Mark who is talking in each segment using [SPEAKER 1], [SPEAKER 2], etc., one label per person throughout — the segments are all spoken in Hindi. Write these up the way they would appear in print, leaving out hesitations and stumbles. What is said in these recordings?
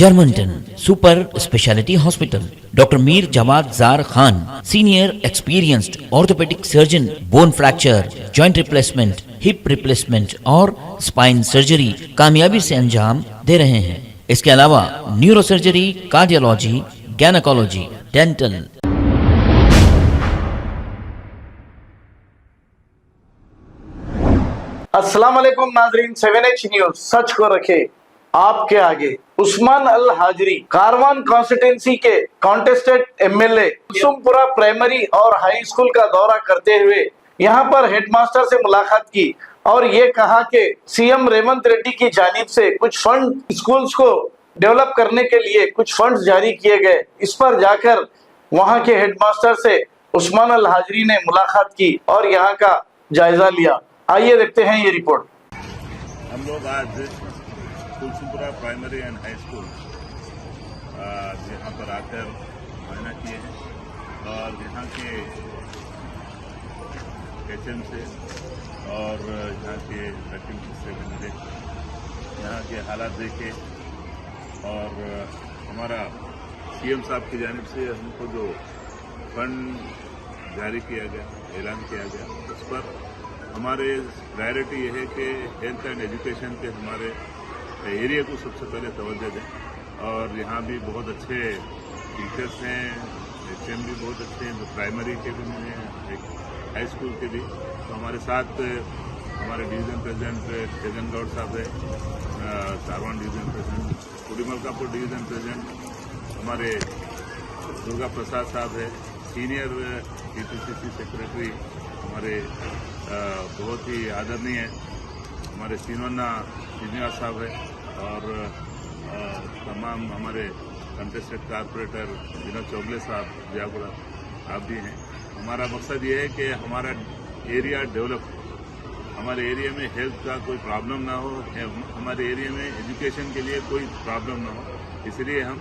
[SPEAKER 1] Germanton super speciality hospital, doctor Mir Jawad Zar Khan, senior experienced orthopaedic surgeon, bone fracture, joint replacement, hip replacement और स्पाइन सर्जरी कामयाबी से अंजाम दे रहे हैं। इसके अलावा neuro surgery, cardiology, gynaecology, dental.
[SPEAKER 2] अस्सलाम वालेकुम नाजरीन, 7H न्यूज सच को रखे आपके आगे। उस्मान अल हाजरी कारवान कॉन्स्टिट्यूंसी के कॉन्टेस्टेड एमएलए कुसुमपुरा प्राइमरी और हाई स्कूल का दौरा करते हुए यहां पर हेडमास्टर से मुलाकात की और ये कहा कि सीएम रेवंत रेड्डी की जानिब से कुछ फंड स्कूल्स को डेवलप करने के लिए कुछ फंड्स जारी किए गए। इस पर जाकर वहां के हेडमास्टर से उस्मान अल हाजरी ने मुलाकात की और यहाँ का जायजा लिया। आइए देखते हैं ये रिपोर्ट।
[SPEAKER 3] हम लोग आज Kusumpura primary and high school यहाँ पर आकर मुआयना किए हैं और यहाँ के एचएम से और यहाँ के फैकल्टी से भी मिले, यहाँ के हालात देखे और हमारा सीएम साहब की जानिब से हमको जो फंड जारी किया गया, ऐलान किया गया, उस पर हमारे प्रायोरिटी ये है कि हेल्थ एंड एजुकेशन के हमारे एरिया को सबसे पहले तवज्जो दें और यहाँ भी बहुत अच्छे टीचर्स हैं, एचएम भी बहुत अच्छे हैं, जो प्राइमरी के भी हैं, हाई स्कूल के भी। तो हमारे साथ हमारे डिवीज़न प्रेसिडेंट जगन गौड़ साहब है, Sarvan division president, Kudimalkapur division president हमारे दुर्गा प्रसाद साहब है, सीनियर टीपीसीसी सेक्रेटरी हमारे बहुत ही आदरणीय हमारे सीनोन्ना श्रीनिवास साहब है और तमाम हमारे कंटेस्टेड कारपोरेटर विनोद चौगले साहब, व्यागुड़ा आप भी हैं। हमारा मकसद ये है कि हमारा एरिया डेवलप हो, हमारे एरिया में हेल्थ का कोई प्रॉब्लम ना हो, हमारे एरिया में एजुकेशन के लिए कोई प्रॉब्लम ना हो। इसलिए हम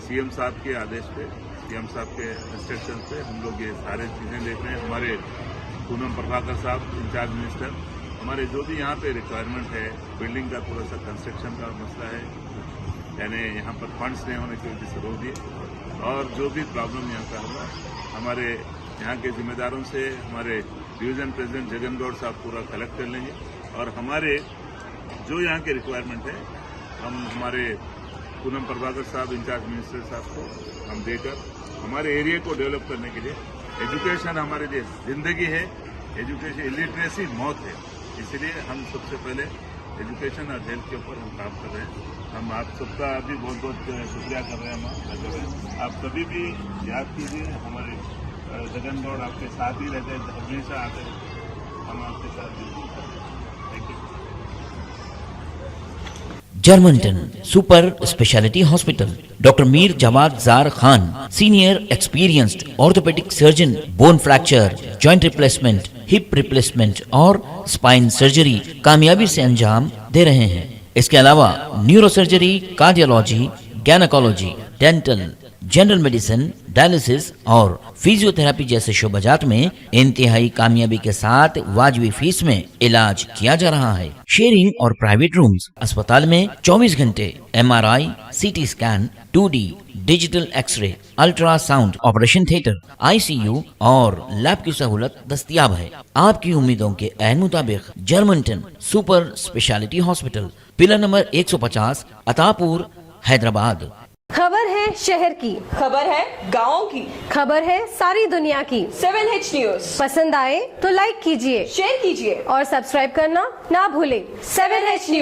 [SPEAKER 3] सीएम साहब के आदेश पे, सीएम साहब के इंस्ट्रक्शन पे हम लोग ये सारे चीज़ें देख रहे हैं। हमारे पूनम प्रभाकर साहब इंचार्ज मिनिस्टर, हमारे जो भी यहाँ पे रिक्वायरमेंट है, बिल्डिंग का थोड़ा सा कंस्ट्रक्शन का मसला है, यानी यहाँ पर फंड्स नहीं होने की वजह से रोक दिए और जो भी प्रॉब्लम यहाँ का होगा हमारे यहाँ के जिम्मेदारों से हमारे डिवीज़न प्रेसिडेंट जगन गौड़ साहब पूरा कलेक्ट कर लेंगे और हमारे जो यहाँ के रिक्वायरमेंट है हम हमारे पूनम प्रभाकर साहब इंचार्ज मिनिस्टर साहब को हम देकर हमारे एरिया को डेवलप करने के लिए, एजुकेशन हमारे लिए जिंदगी है, एजुकेशन इलिटरेसी मौत है, इसलिए हम सबसे पहले एजुकेशन और हेल्थ के ऊपर हम काम कर रहे हैं। हम आप सबका भी बहुत बहुत शुक्रिया कर रहे हैं। हम आप कभी भी याद कीजिए, हमारे जगन गौड़ आपके साथ ही रहते हैं, हमेशा आते हैं, हम आपके साथ बिल्कुल करते हैं। Thank you.
[SPEAKER 1] Germanton super speciality hospital, doctor Mir Jawad Zar Khan, senior experienced orthopaedic surgeon, bone fracture, joint replacement, hip replacement और स्पाइन सर्जरी कामयाबी से अंजाम दे रहे हैं। इसके अलावा neuro surgery, cardiology, gynaecology, dental, general medicine, dialysis और फिजियोथेरेपी जैसे शोबाजात में इंतहाई कामयाबी के साथ वाजबी फीस में इलाज किया जा रहा है। शेयरिंग और प्राइवेट रूम्स, अस्पताल में 24 घंटे MRI, CT scan, 2D digital X ray, ultrasound, operation theatre, ICU और लैब की सहूलत दस्तयाब है। आपकी उम्मीदों के ऐन मुताबिक Germanton super speciality hospital, pillar number 150, Attapur, Hyderabad.
[SPEAKER 4] खबर है शहर की,
[SPEAKER 5] खबर है गाँव की,
[SPEAKER 4] खबर है सारी दुनिया की।
[SPEAKER 5] 7H न्यूज
[SPEAKER 4] पसंद आए तो लाइक कीजिए,
[SPEAKER 5] शेयर कीजिए
[SPEAKER 4] और सब्सक्राइब करना ना भूलें।
[SPEAKER 5] 7H news.